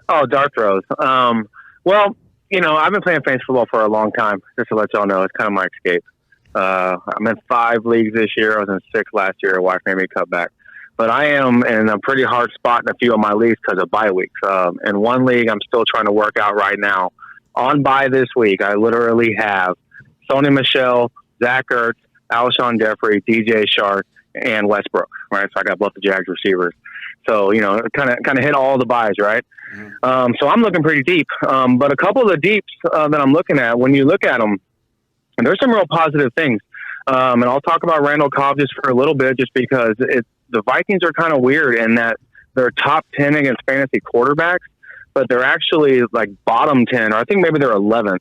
Oh, dart throws. Well, I've been playing fantasy football for a long time. Just to let y'all know, it's kind of my escape. I'm in 5 leagues this year. I was in 6 last year. Wife made me cut back. But I am in a pretty hard spot in a few of my leagues because of bye weeks. In one league, I'm still trying to work out right now. On bye this week, I literally have Sony Michel, Zach Ertz, Alshon Jeffrey, DJ Shark, and Westbrook. Right, so I got both the Jags receivers. So kind of hit all the buys, right? Mm-hmm. So I'm looking pretty deep. But a couple of the deeps that I'm looking at, when you look at them, and there's some real positive things. And I'll talk about Randall Cobb just for a little bit, just because the Vikings are kind of weird in that they're top 10 against fantasy quarterbacks, but they're actually like bottom 10, or I think maybe they're 11th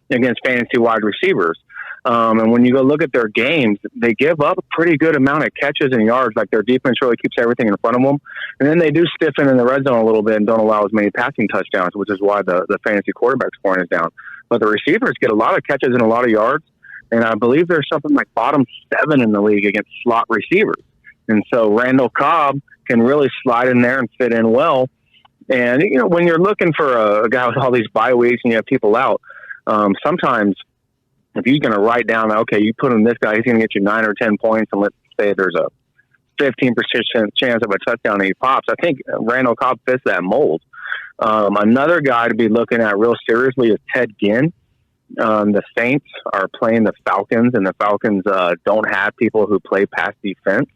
against fantasy wide receivers. And when you go look at their games, they give up a pretty good amount of catches and yards. Like their defense really keeps everything in front of them. And then they do stiffen in the red zone a little bit and don't allow as many passing touchdowns, which is why the fantasy quarterback scoring is down. But the receivers get a lot of catches and a lot of yards. And I believe there's something like bottom 7 in the league against slot receivers. And so Randall Cobb can really slide in there and fit in well. And, when you're looking for a guy with all these bye weeks and you have people out, sometimes if you're going to write down, okay, you put in this guy, he's going to get you 9 or 10 points, and let's say there's a 15% chance of a touchdown and he pops, I think Randall Cobb fits that mold. Another guy to be looking at real seriously is Ted Ginn. The Saints are playing the Falcons, and the Falcons don't have people who play pass defense.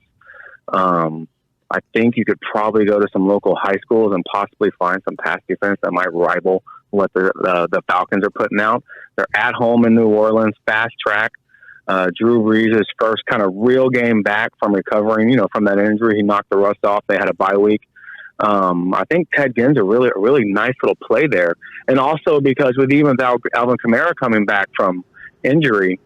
I think you could probably go to some local high schools and possibly find some pass defense that might rival what the Falcons are putting out. They're at home in New Orleans, fast track. Drew Brees' first kind of real game back from recovering, from that injury. He knocked the rust off. They had a bye week. I think Ted Ginn's a really nice little play there. And also because with even Alvin Kamara coming back from injury,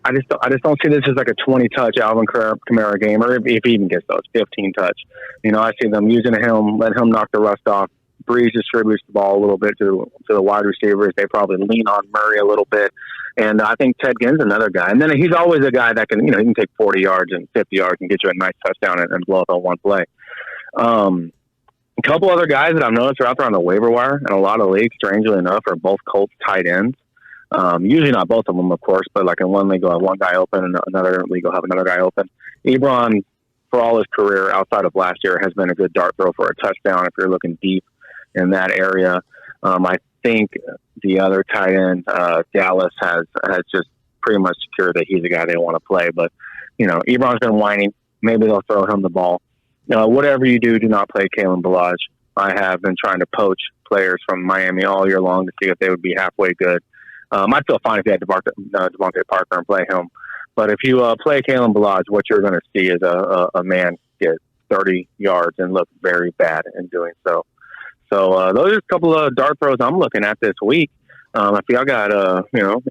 I just don't see this as like a 20-touch Alvin Kamara game, or if he even gets those 15 touch. I see them using him, let him knock the rust off. Breeze distributes the ball a little bit to the wide receivers. They probably lean on Murray a little bit. And I think Ted Ginn's another guy. And then he's always a guy that can, he can take 40 yards and 50 yards and get you a nice touchdown and blow up on one play. A couple other guys that I've noticed are out there on the waiver wire in a lot of leagues, strangely enough, are both Colts tight ends. Usually not both of them, of course, but like in one league, you'll have one guy open, and another league will have another guy open. Ebron, for all his career outside of last year, has been a good dart throw for a touchdown if you're looking deep in that area. I think the other tight end, Dallas, has just pretty much secured that he's the guy they want to play. But, Ebron's been whining. Maybe they'll throw him the ball. Whatever you do not play Kalen Ballage. I have been trying to poach players from Miami all year long to see if they would be halfway good. I'd feel fine if you had Devontae Parker and play him. But if you play Kalen Ballage, what you're going to see is a man get 30 yards and look very bad in doing so. So those are a couple of dart throws I'm looking at this week. If y'all got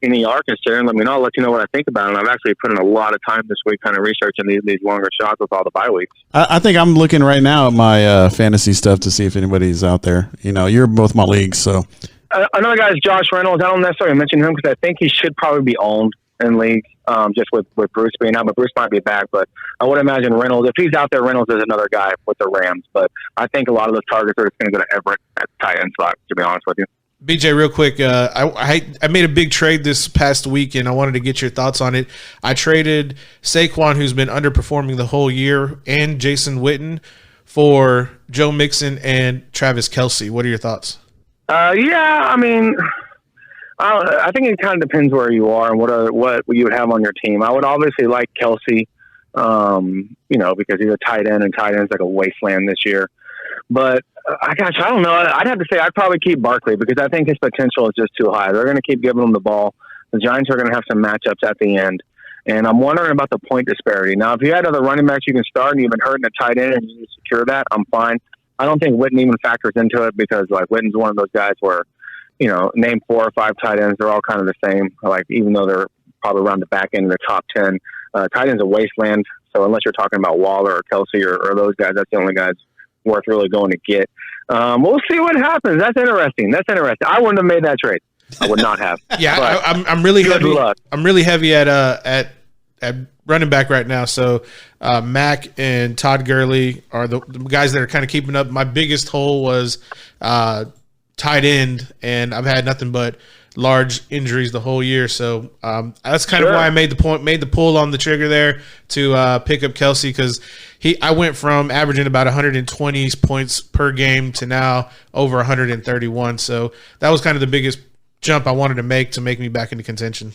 any artists there, let me know. I'll let you know what I think about it. And I've actually put in a lot of time this week kind of researching these longer shots with all the bye weeks. I think I'm looking right now at my fantasy stuff to see if anybody's out there. You're both my leagues, so. Another guy is Josh Reynolds. I don't necessarily mention him because I think he should probably be owned in leagues, just with Bruce being out. But Bruce might be back. But I would imagine Reynolds, if he's out there, Reynolds is another guy with the Rams. But I think a lot of those targets are just going to go to Everett at tight end slot, to be honest with you. BJ, real quick, I made a big trade this past week, and I wanted to get your thoughts on it. I traded Saquon, who's been underperforming the whole year, and Jason Witten for Joe Mixon and Travis Kelce. What are your thoughts? Yeah, I mean, I think it kind of depends where you are and what you would have on your team. I would obviously like Kelce, because he's a tight end, and tight end's like a wasteland this year. But I don't know. I'd have to say I'd probably keep Barkley because I think his potential is just too high. They're going to keep giving him the ball. The Giants are going to have some matchups at the end. And I'm wondering about the point disparity. Now, if you had other running backs you can start and you've been hurting a tight end and you secure that, I'm fine. I don't think Witten even factors into it because, Witten's one of those guys where, name 4 or 5 tight ends, they're all kind of the same. Even though they're probably around the back end of the top 10, tight ends a wasteland. So unless you're talking about Waller or Kelce or those guys, that's the only guys worth really going to get. We'll see what happens. That's interesting. I wouldn't have made that trade. I would not have. Yeah, I'm really heavy. I'm really heavy at running back right now. So Mac and Todd Gurley are the guys that are kind of keeping up. My biggest hole was tight end, and I've had nothing but large injuries the whole year. So that's kind of why I made the pull on the trigger there to pick up Kelsey, because I went from averaging about 120 points per game to now over 131. So that was kind of the biggest jump I wanted to make me back into contention.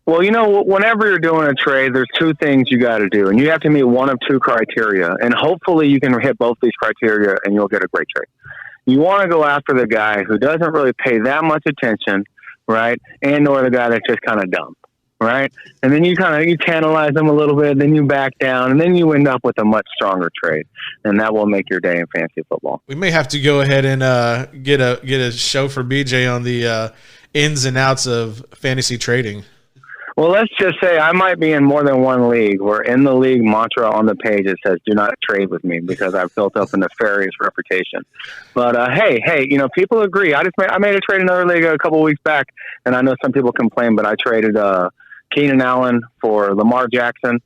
Well, whenever you're doing a trade, there's two things you got to do, and you have to meet one of two criteria, and hopefully you can hit both these criteria and you'll get a great trade. You want to go after the guy who doesn't really pay that much attention, right? And or the guy that's just kind of dumb, right? And then you tantalize them a little bit, then you back down, and then you end up with a much stronger trade, and that will make your day in fantasy football. We may have to go ahead and get a show for BJ on the ins and outs of fantasy trading. Well, let's just say I might be in more than one league where in the league mantra on the page it says "Do not trade with me" because I've built up a nefarious reputation. But hey, people agree. I made a trade in another league a couple of weeks back, and I know some people complain, but I traded Keenan Allen for Lamar Jackson.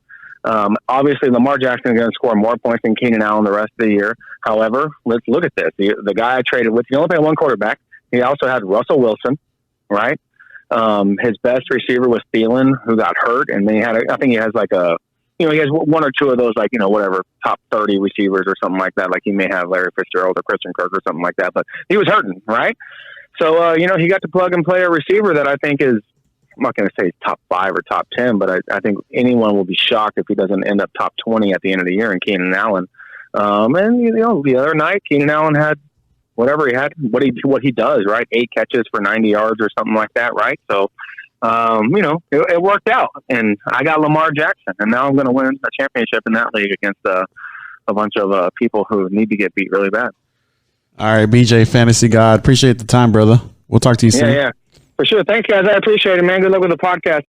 Obviously, Lamar Jackson is going to score more points than Keenan Allen the rest of the year. However, let's look at this. The guy I traded with, he only played one quarterback. He also had Russell Wilson, right? His best receiver was Thielen, who got hurt, and then I think he has he has one or two of those, top 30 receivers or something like that. Like he may have Larry Fitzgerald or Christian Kirk or something like that, but he was hurting, right? So, he got to plug and play a receiver that I think is, I'm not going to say top 5 or top 10, but I think anyone will be shocked if he doesn't end up top 20 at the end of the year in Keenan Allen. And, the other night, Keenan Allen had whatever he had, what he does, right? 8 catches for 90 yards or something like that, right? So, it worked out, and I got Lamar Jackson, and now I'm going to win a championship in that league against a bunch of people who need to get beat really bad. All right, BJ, Fantasy God, appreciate the time, brother. We'll talk to you soon. Yeah, for sure. Thanks, guys. I appreciate it, man. Good luck with the podcast.